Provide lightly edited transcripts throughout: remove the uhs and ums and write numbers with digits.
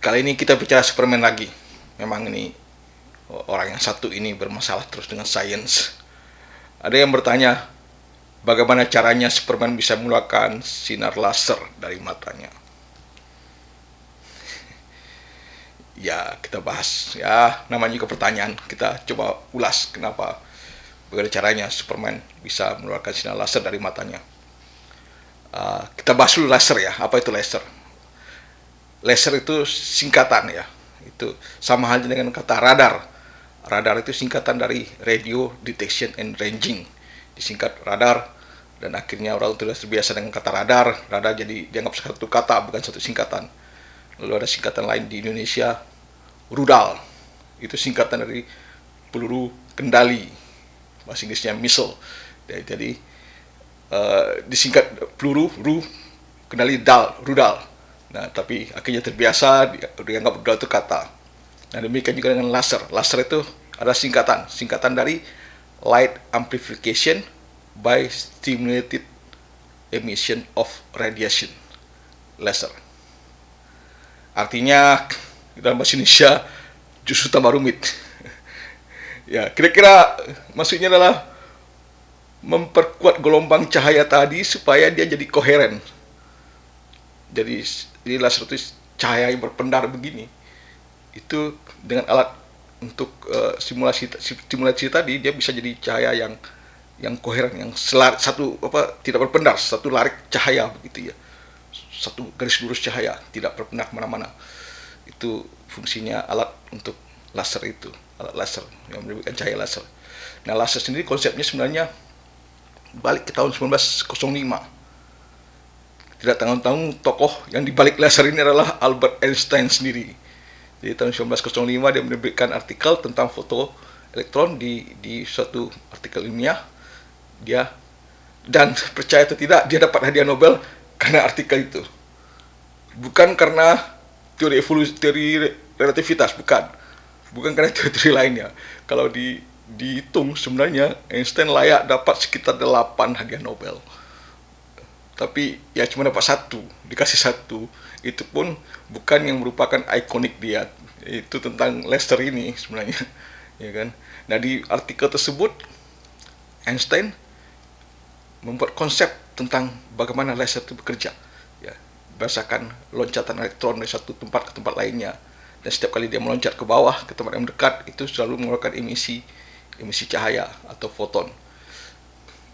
Kali ini kita bicara Superman lagi. Memang ini orang yang satu ini bermasalah terus dengan sains. Ada yang bertanya, bagaimana caranya Superman bisa mengeluarkan sinar laser dari matanya? Ya, kita bahas. Ya, namanya juga pertanyaan. Kita coba ulas kenapa, bagaimana caranya Superman bisa mengeluarkan sinar laser dari matanya. Kita bahas dulu laser ya. Apa itu laser? Laser itu singkatan ya. Itu sama halnya dengan kata radar. Radar itu singkatan dari Radio Detection and Ranging. Disingkat radar, dan akhirnya orang sudah terbiasa dengan kata radar. Radar jadi dianggap satu kata, bukan satu singkatan. Lalu ada singkatan lain di Indonesia, rudal. Itu singkatan dari peluru kendali, bahasa Inggrisnya missile. Jadi disingkat peluru, kendali rudal. Nah, tapi akhirnya terbiasa dianggap rudal itu kata. Nah, demikian juga dengan laser. Laser itu adalah singkatan dari light amplification by stimulated emission of radiation. Laser. Artinya dalam bahasa Indonesia justru tambah rumit. Ya, kira-kira maksudnya adalah memperkuat gelombang cahaya tadi supaya dia jadi koheren. Jadi laser itu cahaya yang berpendar begini. Itu dengan alat untuk simulasi tadi, dia bisa jadi cahaya yang koheren, yang tidak berpendar, satu larik cahaya begitu ya. Satu garis lurus cahaya, tidak berpendar kemana-mana. Itu fungsinya alat untuk laser itu, alat laser yang memberikan cahaya laser. Nah, laser sendiri konsepnya sebenarnya balik ke tahun 1905. Tidak tanggung-tanggung tokoh yang dibalik laser ini adalah Albert Einstein sendiri. Jadi tahun 1905 dia menerbitkan artikel tentang foto elektron di suatu artikel ilmiah. Dia, dan percaya atau tidak, dia dapat hadiah Nobel karena artikel itu. Bukan karena teori relativitas, bukan karena teori lainnya. Kalau dihitung sebenarnya Einstein layak dapat sekitar 8 hadiah Nobel. Tapi ya cuma dapat dikasih satu. Itu pun bukan yang merupakan ikonik dia. Itu tentang laser ini sebenarnya, ya kan. Nah, di artikel tersebut Einstein membuat konsep tentang bagaimana laser itu bekerja, ya, berdasarkan loncatan elektron dari satu tempat ke tempat lainnya. Dan setiap kali dia meloncat ke bawah ke tempat yang dekat, itu selalu mengeluarkan emisi cahaya atau foton.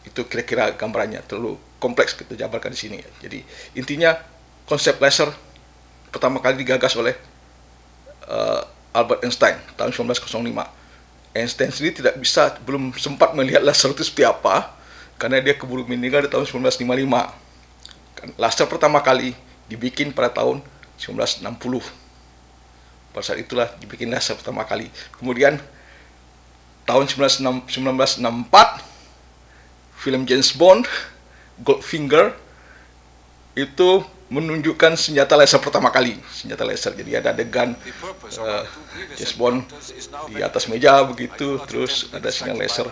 Itu kira-kira gambarannya, terlalu kompleks kita jabarkan di sini ya. Jadi intinya konsep laser pertama kali digagas oleh Albert Einstein tahun 1905. Einstein sendiri belum sempat melihat laser itu seperti apa karena dia keburu meninggal di tahun 1955. Laser pertama kali dibikin pada tahun 1960. Pada saat itulah dibikin laser pertama kali. Kemudian tahun 1964 film James Bond, Goldfinger, itu menunjukkan senjata laser pertama kali. Senjata laser, jadi ada adegan James Bond di atas meja begitu, terus ada sinar laser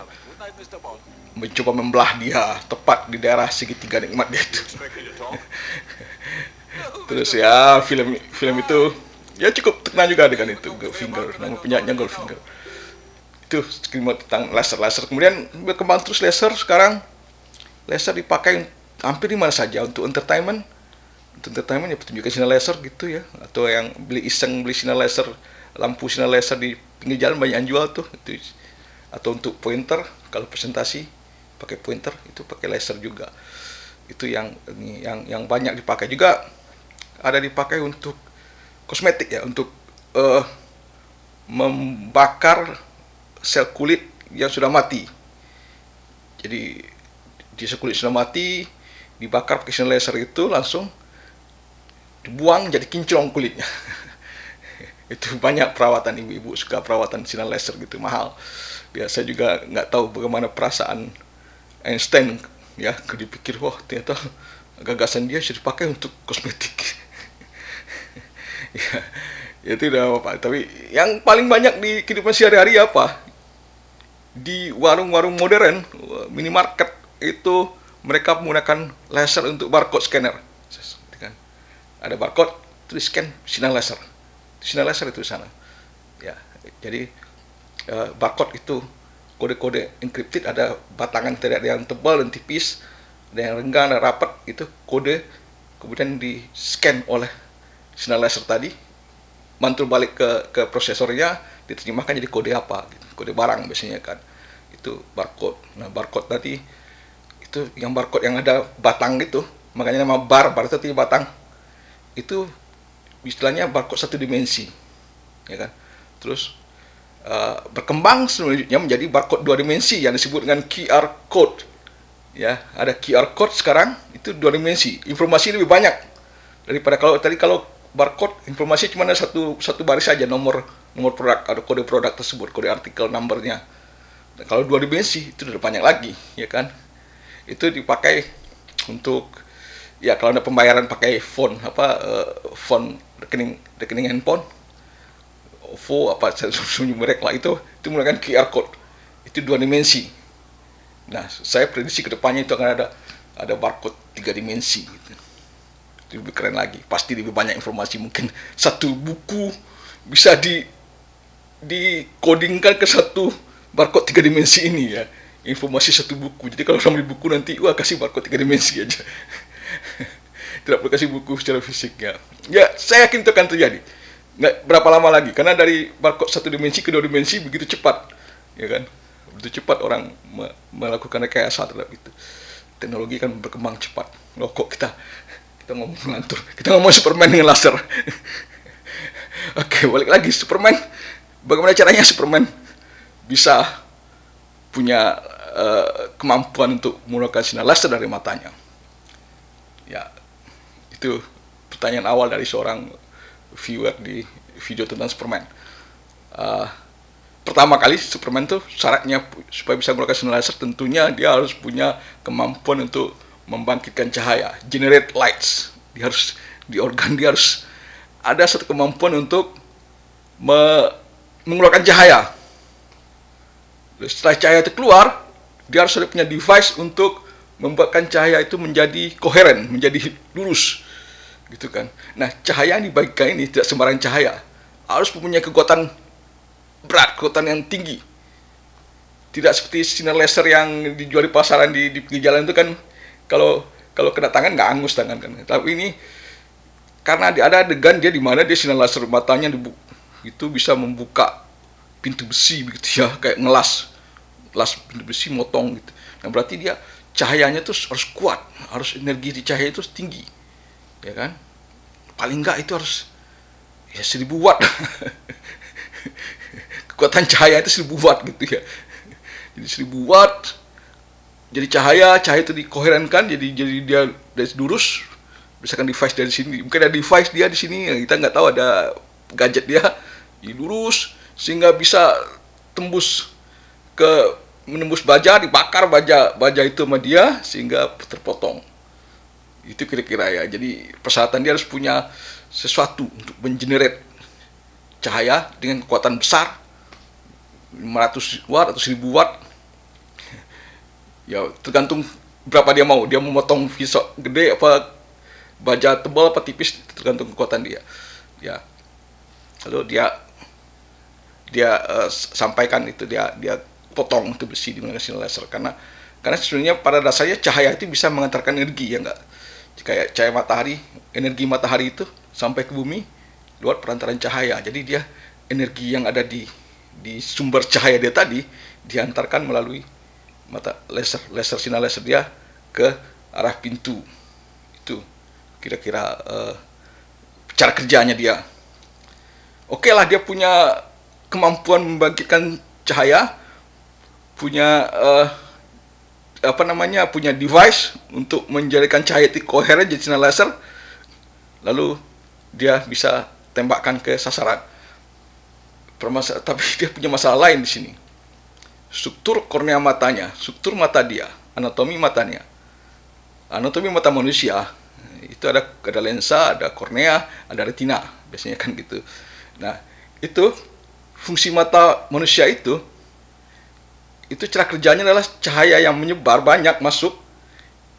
mencoba membelah dia tepat di daerah segitiga nikmat dia itu. Terus ya film itu ya cukup terkenal juga dengan itu, Goldfinger, nama penyanyinya Goldfinger. Itu tentang laser. Kemudian berkembang terus laser. Sekarang laser dipakai hampir di mana saja untuk entertainment. Untuk entertainment ya pertunjukan sinar laser gitu ya, atau yang beli sinar laser, lampu sinar laser di pinggir jalan banyak yang jual tuh itu. Atau untuk pointer, kalau presentasi pakai pointer itu pakai laser juga. Itu yang banyak dipakai. Juga ada dipakai untuk kosmetik ya, untuk membakar sel kulit yang sudah mati. Jadi di sel kulit sudah mati dibakar pakai sinar laser, itu langsung dibuang jadi kinclong kulitnya. Itu banyak perawatan, ibu-ibu suka perawatan sinar laser gitu, mahal. Biasa juga nggak tahu bagaimana perasaan Einstein ya, dipikir wah ternyata gagasan dia sudah dipakai untuk kosmetik. Ya itu udah apa. Tapi yang paling banyak di kehidupan sehari-hari apa? Di warung-warung modern, minimarket, itu mereka menggunakan laser untuk barcode scanner. Ada barcode, terus scan sinar laser. sinar laser itu di sana. Ya, jadi barcode itu kode-kode encrypted, ada batangan tidak ada yang tebal dan tipis, ada yang renggang, ada rapat, itu kode kemudian di scan oleh sinar laser tadi, mantul balik ke prosesornya, diterjemahkan jadi kode apa, kode barang biasanya kan, itu barcode. Nah barcode tadi itu yang barcode yang ada batang gitu, makanya nama bar itu artinya batang, itu istilahnya barcode satu dimensi, ya kan. Terus berkembang selanjutnya menjadi barcode dua dimensi yang disebut dengan QR code. Ya, ada QR code sekarang itu dua dimensi, informasi lebih banyak daripada kalau barcode informasi cuma ada satu baris saja, nomor produk atau kode produk tersebut, kode artikel numbernya. Nah, kalau dua dimensi itu sudah banyak lagi, ya kan. Itu dipakai untuk ya kalau ada pembayaran pakai phone phone rekening handphone, OVO apa merek lah, itu menggunakan QR code, itu dua dimensi. Nah saya prediksi kedepannya itu akan ada barcode tiga dimensi gitu. Itu lebih keren lagi, pasti lebih banyak informasi, mungkin satu buku bisa dikodingkan ke satu barcode tiga dimensi ini ya, informasi satu buku. Jadi kalau orang beli buku nanti kasih barcode tiga dimensi aja tidak perlu kasih buku secara fisik ya saya yakin itu akan terjadi nggak berapa lama lagi, karena dari barcode satu dimensi ke dua dimensi begitu cepat, ya kan, begitu cepat orang melakukan rekayasa terhadap itu. Teknologi kan berkembang cepat. Loh kok kita ngomong ngelantur, kita ngomong Superman dengan laser. Oke, balik lagi Superman. Bagaimana caranya Superman bisa punya kemampuan untuk mengeluarkan sinar laser dari matanya? Ya, itu pertanyaan awal dari seorang viewer di video tentang Superman. Pertama kali Superman tuh syaratnya supaya bisa mengeluarkan sinar laser, tentunya dia harus punya kemampuan untuk membangkitkan cahaya, generate lights. Dia harus dia harus ada satu kemampuan untuk mengeluarkan cahaya. Setelah cahaya itu keluar, dia harus ada punya device untuk membuatkan cahaya itu menjadi koheren, menjadi lurus, gitu kan. Nah, cahaya yang dibagikan ini tidak sembarang cahaya, harus mempunyai kekuatan berat, kekuatan yang tinggi. Tidak seperti sinar laser yang dijual di pasaran di pinggir jalan itu kan, kalau kena tangan nggak angus tangan kan. Tapi ini karena ada adegan dia di mana dia sinar laser matanya itu bisa membuka pintu besi begitu ya, kayak ngelas pintu besi, motong gitu. Nah berarti dia cahayanya tuh harus kuat, harus energi di cahaya itu tinggi, ya kan. Paling enggak itu harus ya 1000 watt. Kekuatan cahaya itu 1000 watt gitu ya. Jadi 1000 watt, jadi cahaya itu dikoherenkan, jadi dia dari lurus. Misalkan device dari sini, mungkin ada device dia di sini, kita nggak tahu, ada gadget dia, jadi lurus sehingga bisa menembus baja, dibakar baja itu sama dia sehingga terpotong. Itu kira-kira ya. Jadi persyaratan dia harus punya sesuatu untuk mengenerate cahaya dengan kekuatan besar, 500 watt atau 1000 watt. Ya tergantung berapa dia mau. Dia mau motong pisau gede apa baja tebal apa tipis, tergantung kekuatan dia. Ya. Lalu dia sampaikan itu, dia potong itu besi dengan sinar laser, karena sebenarnya pada dasarnya cahaya itu bisa mengantarkan energi, ya enggak, kayak cahaya matahari, energi matahari itu sampai ke bumi lewat perantaran cahaya. Jadi dia energi yang ada di sumber cahaya dia tadi diantarkan melalui sinar laser dia ke arah pintu. Itu kira-kira cara kerjanya dia. Oke lah, dia punya kemampuan membangkitkan cahaya, punya punya device untuk menjadikan cahaya itu koheren jadi sinar laser, lalu dia bisa tembakkan ke sasaran. Tapi dia punya masalah lain di sini. Struktur kornea matanya, struktur mata dia, anatomi matanya, anatomi mata manusia itu ada lensa, ada kornea, ada retina, biasanya kan gitu. Nah, itu fungsi mata manusia itu cara kerjanya adalah cahaya yang menyebar banyak masuk,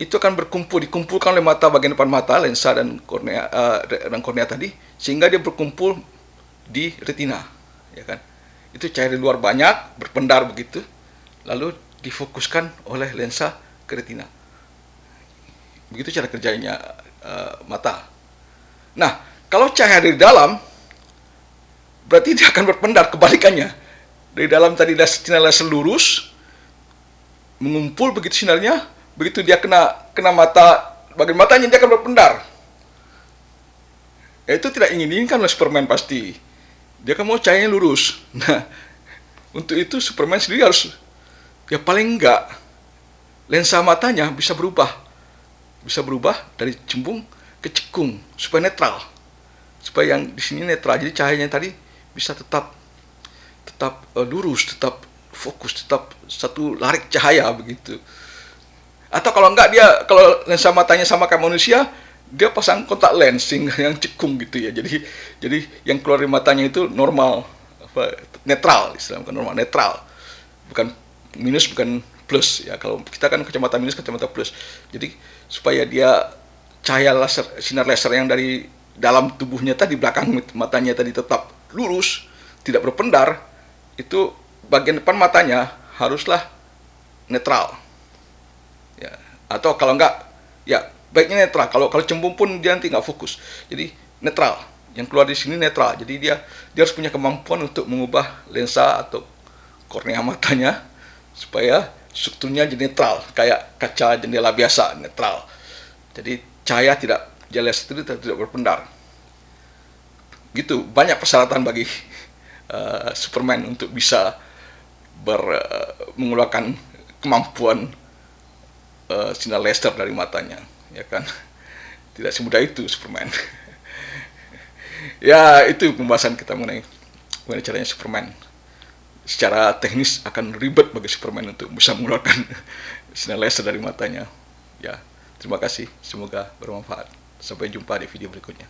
itu akan dikumpulkan oleh mata bagian depan mata, lensa dan kornea tadi, sehingga dia berkumpul di retina, ya kan. Itu cahaya di luar banyak berpendar begitu, lalu difokuskan oleh lensa ke retina. Begitu cara kerjanya mata. Nah, kalau cahaya dari dalam, berarti dia akan berpendar, kebalikannya. Dari dalam tadi sinar laser lurus, mengumpul begitu sinarnya, begitu dia kena mata, bagian matanya dia akan berpendar. Itu tidak inginkan oleh Superman pasti. Dia kan mau cahayanya lurus. Nah, untuk itu Superman sendiri harus, ya paling enggak, lensa matanya bisa berubah dari cembung ke cekung supaya netral, supaya yang di sini netral. Jadi cahayanya tadi bisa tetap lurus, tetap fokus, tetap satu larik cahaya begitu. Atau kalau enggak, kalau lensa matanya sama kayak manusia, dia pasang kontak lens yang cekung gitu ya. Jadi yang keluar dari matanya itu normal, netral, istilahnya bukan normal, netral. Bukan minus, bukan plus ya. Kalau kita kan kacamata minus, kacamata plus. Jadi supaya dia cahaya laser, sinar laser yang dari dalam tubuhnya tadi, belakang matanya tadi tetap lurus, tidak berpendar, itu bagian depan matanya haruslah netral. Ya, atau kalau enggak, ya baiknya netral. Kalau cembung pun dia nanti nggak fokus. Jadi netral. Yang keluar di sini netral. Jadi dia harus punya kemampuan untuk mengubah lensa atau kornea matanya supaya strukturnya jadi netral, kayak kaca jendela biasa, netral. Jadi cahaya jelas itu tidak berpendar. Gitu, banyak persyaratan bagi Superman untuk bisa mengeluarkan kemampuan sinar laser dari matanya, ya kan. Tidak semudah itu Superman. Ya, itu pembahasan kita mengenai caranya Superman. Secara teknis akan ribet bagi Superman untuk bisa mengeluarkan sinar laser dari matanya. Ya, terima kasih, semoga bermanfaat. Sampai jumpa di video berikutnya.